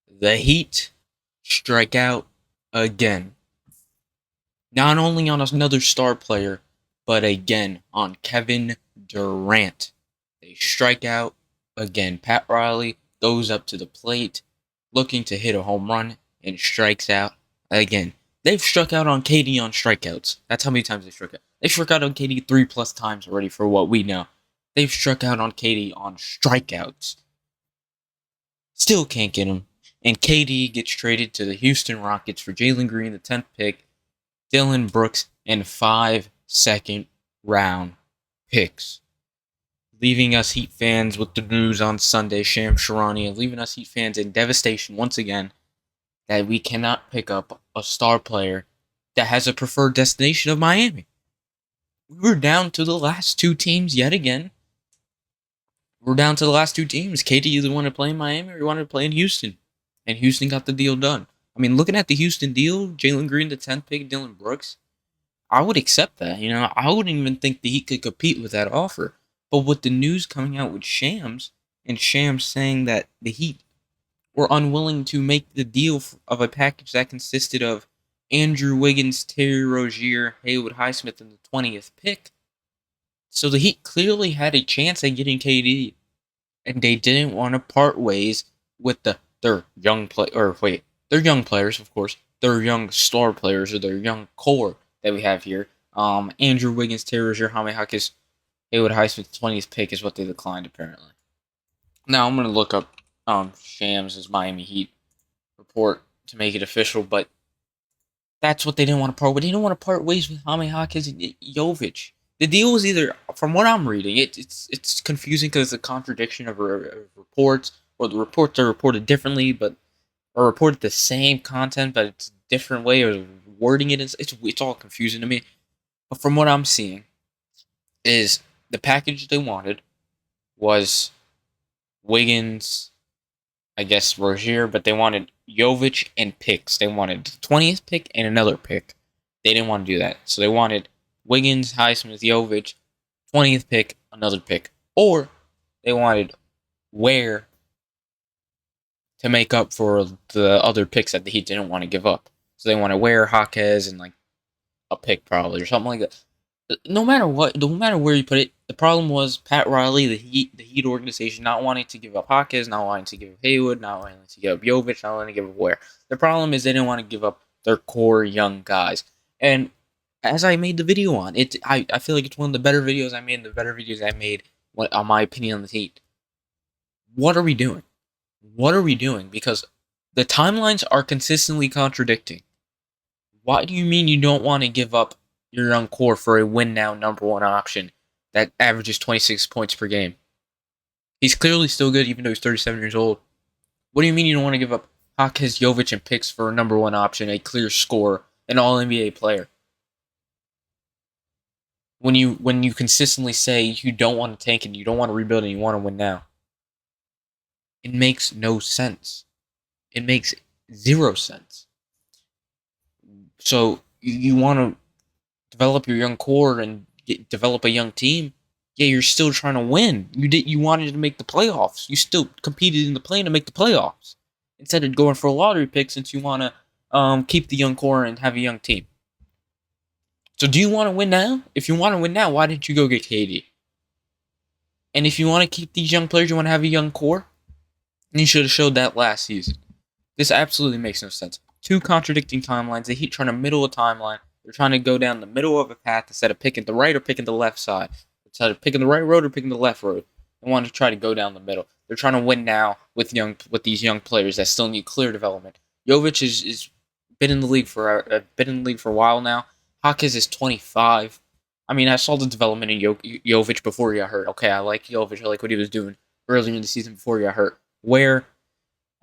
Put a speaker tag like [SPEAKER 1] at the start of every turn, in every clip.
[SPEAKER 1] The Heat strike out again. Not only on another star player, but again on Kevin Durant. They strike out again. Pat Riley goes up to the plate looking to hit a home run and strikes out again. They've struck out on KD on strikeouts. That's how many times they struck out. They struck out on KD 3+ times already for what we know. They've struck out on KD on strikeouts. Still can't get him. And KD gets traded to the Houston Rockets for Jalen Green, the 10th pick, Dylan Brooks, and 5 second-round picks. Leaving us Heat fans with the news on Sunday, Shams Charania, leaving us Heat fans in devastation once again that we cannot pick up a star player that has a preferred destination of Miami. We were down to the last two teams yet again. We're down to the last two teams. KD either wanted to play in Miami or he wanted to play in Houston. And Houston got the deal done. I mean, looking at the Houston deal, Jalen Green, the 10th pick, Dylan Brooks, I would accept that. I wouldn't even think the Heat could compete with that offer. But with the news coming out with Shams, and Shams saying that the Heat were unwilling to make the deal of a package that consisted of Andrew Wiggins, Terry Rozier, Haywood Highsmith, and the 20th pick. So the Heat clearly had a chance at getting KD, and they didn't want to part ways with their young players, of course, their young star players or their young core that we have here. Andrew Wiggins, Terry Rozier, Jaquez, Haywood Highsmith, 20th pick is what they declined apparently. Now I'm gonna look up Shams' Miami Heat report to make it official, but that's what they didn't want to part with. They didn't want to part ways with Jaquez and Jovic. The deal was either, from what I'm reading, it's confusing because it's a contradiction of reports, or the reports are reported differently, but are reported the same content, but it's a different way of wording it. It's all confusing to me. But from what I'm seeing, is the package they wanted was Wiggins, I guess Rozier, but they wanted Jovic and picks. They wanted the 20th pick and another pick. They didn't want to do that, so they wanted Wiggins, Highsmith, Jovic, 20th pick, another pick. Or they wanted Ware to make up for the other picks that the Heat didn't want to give up. So they wanted Ware, Jaquez, and like a pick probably or something like that. No matter where you put it, the problem was Pat Riley, the Heat organization, not wanting to give up Jaquez, not wanting to give up Haywood, not wanting to give up Jovic, not wanting to give up Ware. The problem is they didn't want to give up their core young guys. And as I made the video on it, I feel like it's one of the better videos I made, on my opinion on the Heat. What are we doing? What are we doing? Because the timelines are consistently contradicting. Why do you mean you don't want to give up your young core for a win-now number one option that averages 26 points per game? He's clearly still good even though he's 37 years old. What do you mean you don't want to give up Jaquez, Jovic, and picks for a number one option, a clear scorer, an all-NBA player? When you consistently say you don't want to tank and you don't want to rebuild and you want to win now. It makes no sense. It makes zero sense. So you want to develop your young core and develop a young team. Yeah, you're still trying to win. You wanted to make the playoffs. You still competed in the play to make the playoffs instead of going for a lottery pick since you want to keep the young core and have a young team. So do you want to win now? If you want to win now, why didn't you go get KD? And if you want to keep these young players, you want to have a young core, then you should have showed that last season. This absolutely makes no sense. Two contradicting timelines. The Heat trying to middle a timeline. They're trying to go down the middle of a path instead of picking the right or picking the left side. Instead of picking the right road or picking the left road. They want to try to go down the middle. They're trying to win now with these young players that still need clear development. Jovic is been in the league for a while now. Jaquez is 25. I mean, I saw the development in Jovic before he got hurt. Okay, I like Jovic. I like what he was doing earlier in the season before he got hurt. Where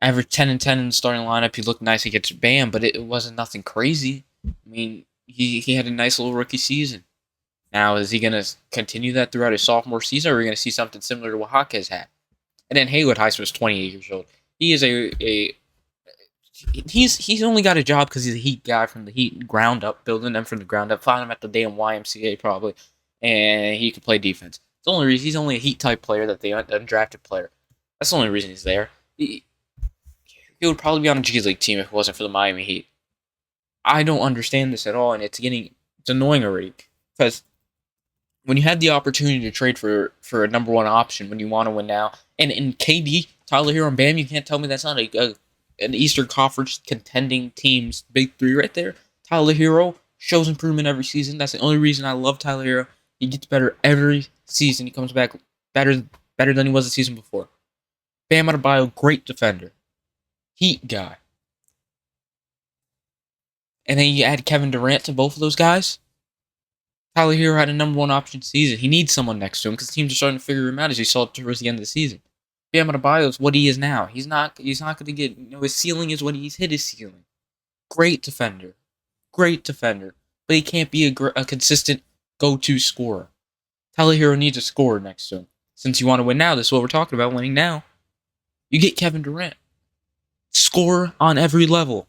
[SPEAKER 1] averaged 10 and 10 in the starting lineup. He looked nice against Bam, but it wasn't nothing crazy. I mean, he had a nice little rookie season. Now, is he going to continue that throughout his sophomore season, or are we going to see something similar to what Jaquez had? And then Haywood Highsmith was 28 years old. He is he's only got a job because he's a Heat guy from the Heat, ground up, building them from the ground up. Found him at the damn YMCA probably, and he can play defense. It's the only reason he's only a Heat type player, that they undrafted player. That's the only reason he's there. he would probably be on a G League team if it wasn't for the Miami Heat. I don't understand this at all, and it's annoying already. Because when you had the opportunity to trade for a number one option when you want to win now, and in KD, Tyler Hero, and Bam, you can't tell me that's not an Eastern Conference contending team's big three right there. Tyler Hero shows improvement every season. That's the only reason I love Tyler Hero. He gets better every season. He comes back better than he was the season before. Bam Adebayo, great defender. Heat guy. And then you add Kevin Durant to both of those guys. Tyler Hero had a number one option season. He needs someone next to him because teams are starting to figure him out as you saw towards the end of the season. Bam Adebayo is what he is now. He's not going to get, his ceiling is when he's hit his ceiling. Great defender. But he can't be a consistent go-to scorer. Tyler Hero needs a scorer next to him. Since you want to win now, this is what we're talking about, winning now. You get Kevin Durant. Score on every level.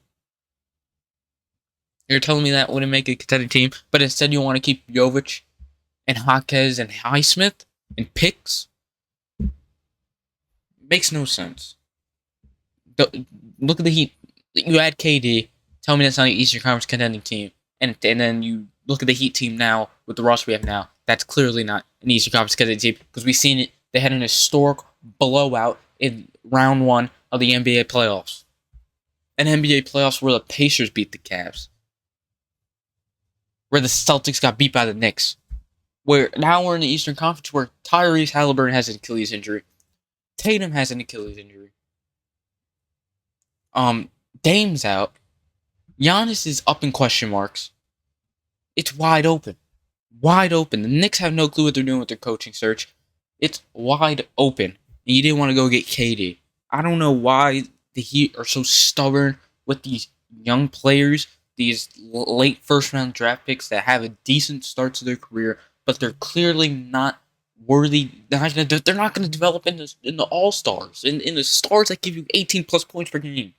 [SPEAKER 1] You're telling me that wouldn't make a contending team, but instead you want to keep Jovic and Jaquez and Highsmith and picks? Makes no sense. Look at the Heat. You add KD. Tell me that's not an Eastern Conference contending team. And then you look at the Heat team now with the roster we have now. That's clearly not an Eastern Conference contending team because we've seen it. They had an historic blowout in round one of the NBA playoffs. An NBA playoffs where the Pacers beat the Cavs. Where the Celtics got beat by the Knicks. Where now we're in the Eastern Conference where Tyrese Halliburton has an Achilles injury. Tatum has an Achilles injury. Dame's out. Giannis is up in question marks. It's wide open. The Knicks have no clue what they're doing with their coaching search. It's wide open. And you didn't want to go get KD. I don't know why the Heat are so stubborn with these young players, these late first-round draft picks that have a decent start to their career, but they're clearly not worthy. They're not going to develop in the All-Stars, in the stars that give you 18-plus points per game.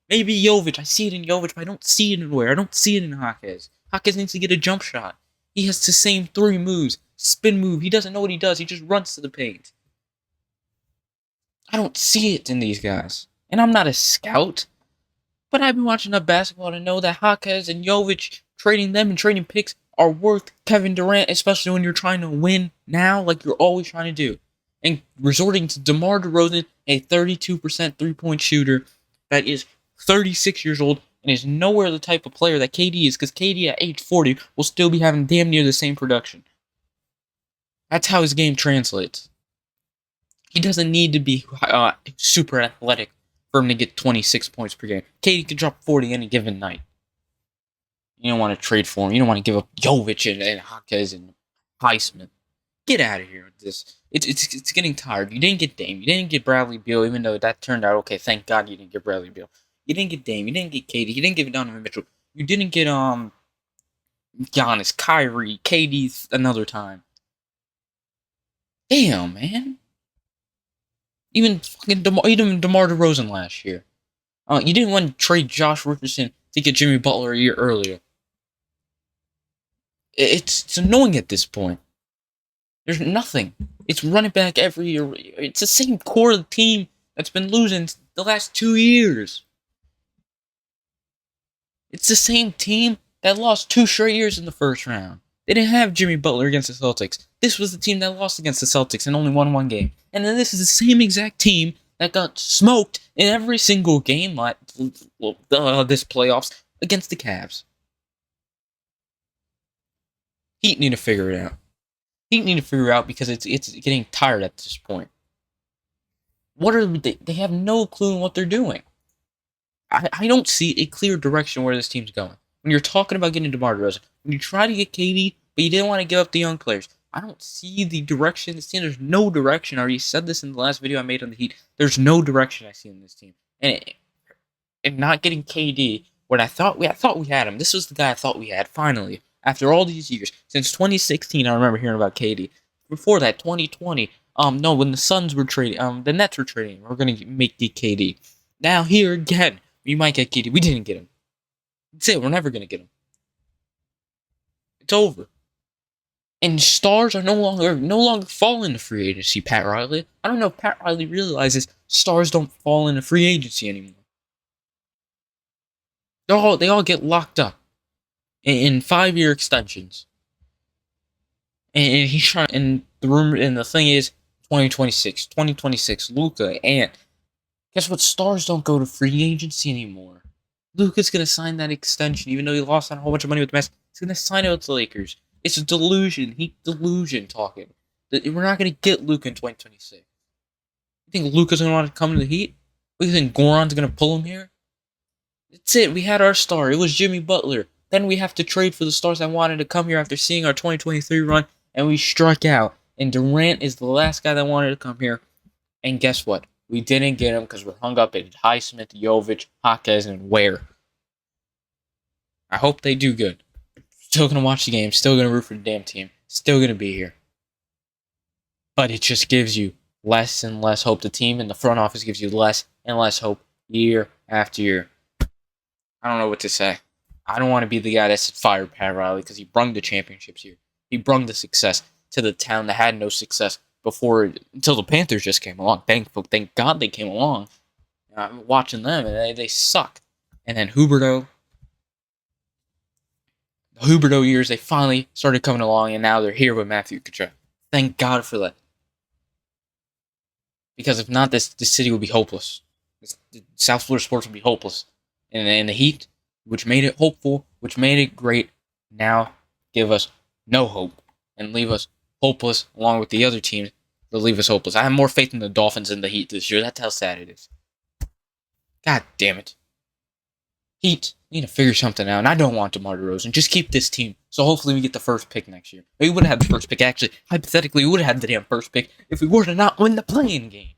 [SPEAKER 1] Maybe Jovic. I see it in Jovic, but I don't see it in Ware. I don't see it in Jaquez. Jaquez needs to get a jump shot. He has the same three moves. Spin move. He doesn't know what he does. He just runs to the paint. I don't see it in these guys. And I'm not a scout, but I've been watching enough basketball to know that Jaquez and Jovic, trading them and trading picks, are worth Kevin Durant, especially when you're trying to win now, like you're always trying to do. And resorting to DeMar DeRozan, a 32% three-point shooter that is 36 years old and is nowhere the type of player that KD is, because KD at age 40 will still be having damn near the same production. That's how his game translates. He doesn't need to be super athletic for him to get 26 points per game. KD can drop 40 any given night. You don't want to trade for him. You don't want to give up Jovic and Jaquez and Highsmith. Get out of here with this. It's getting tired. You didn't get Dame. You didn't get Bradley Beal, even though that turned out okay. Thank God you didn't get Bradley Beal. You didn't get Dame. You didn't get KD. You didn't get Donovan Mitchell. You didn't get Giannis, Kyrie, KD another time. Damn, man. Even DeMar DeRozan last year. You didn't want to trade Josh Richardson to get Jimmy Butler a year earlier. It's annoying at this point. There's nothing. It's running back every year. It's the same core of the team that's been losing the last 2 years. It's the same team that lost 2 straight years in the first round. They didn't have Jimmy Butler against the Celtics. This was the team that lost against the Celtics and only won one game. And then this is the same exact team that got smoked in every single game this playoffs against the Cavs. Heat need to figure it out. Heat need to figure it out because it's getting tired at this point. What are they have no clue in what they're doing. I don't see a clear direction where this team's going. When you're talking about getting DeMar DeRozan, when you try to get KD, but you didn't want to give up the young players, I don't see the direction in this team. There's no direction. I already said this in the last video I made on the Heat. There's no direction I see in this team. And not getting KD, when I thought we had him. This was the guy I thought we had, finally. After all these years. Since 2016, I remember hearing about KD. Before that, 2020, when the Suns were trading, the Nets were trading. We're going to make the KD. Now, here again, we might get KD. We didn't get him. That's it. We're never going to get him. It's over. And stars are no longer fall into free agency, Pat Riley. I don't know if Pat Riley realizes stars don't fall into free agency anymore. They all get locked up in 5-year extensions. And he's trying. And the thing is, 2026, Luka, and guess what? Stars don't go to free agency anymore. Luka's gonna sign that extension, even though he lost on a whole bunch of money with the Mets. He's gonna sign it with the Lakers. It's a delusion. Delusion talking. We're not gonna get Luka in 2026. You think Luka's gonna want to come to the Heat? What do you think Goran's gonna pull him here? That's it. We had our star. It was Jimmy Butler. Then we have to trade for the stars that wanted to come here after seeing our 2023 run, and we struck out. And Durant is the last guy that wanted to come here. And guess what? We didn't get him because we're hung up at Highsmith, Jovic, Jaquez, and Ware. I hope they do good. Still gonna watch the game. Still gonna root for the damn team. Still gonna be here. But it just gives you less and less hope. The team in the front office gives you less and less hope year after year. I don't know what to say. I don't want to be the guy that said fire Pat Riley because he brung the championships here. He brung the success to the town that had no success before until the Panthers just came along. Thank God they came along. I'm watching them and they suck. And then the Huberto years, they finally started coming along, and now they're here with Matthew Tkachuk. Thank God for that. Because if not, this city would be hopeless. South Florida sports would be hopeless. And the Heat, which made it hopeful, which made it great, now give us no hope and leave us hopeless along with the other teams that leave us hopeless. I have more faith in the Dolphins than the Heat this year. That's how sad it is. God damn it. Heat need to figure something out, and I don't want DeMar DeRozan. Just keep this team, so hopefully we get the first pick next year. We would have had the first pick, actually. Hypothetically, we would have had the damn first pick if we were to not win the play-in game.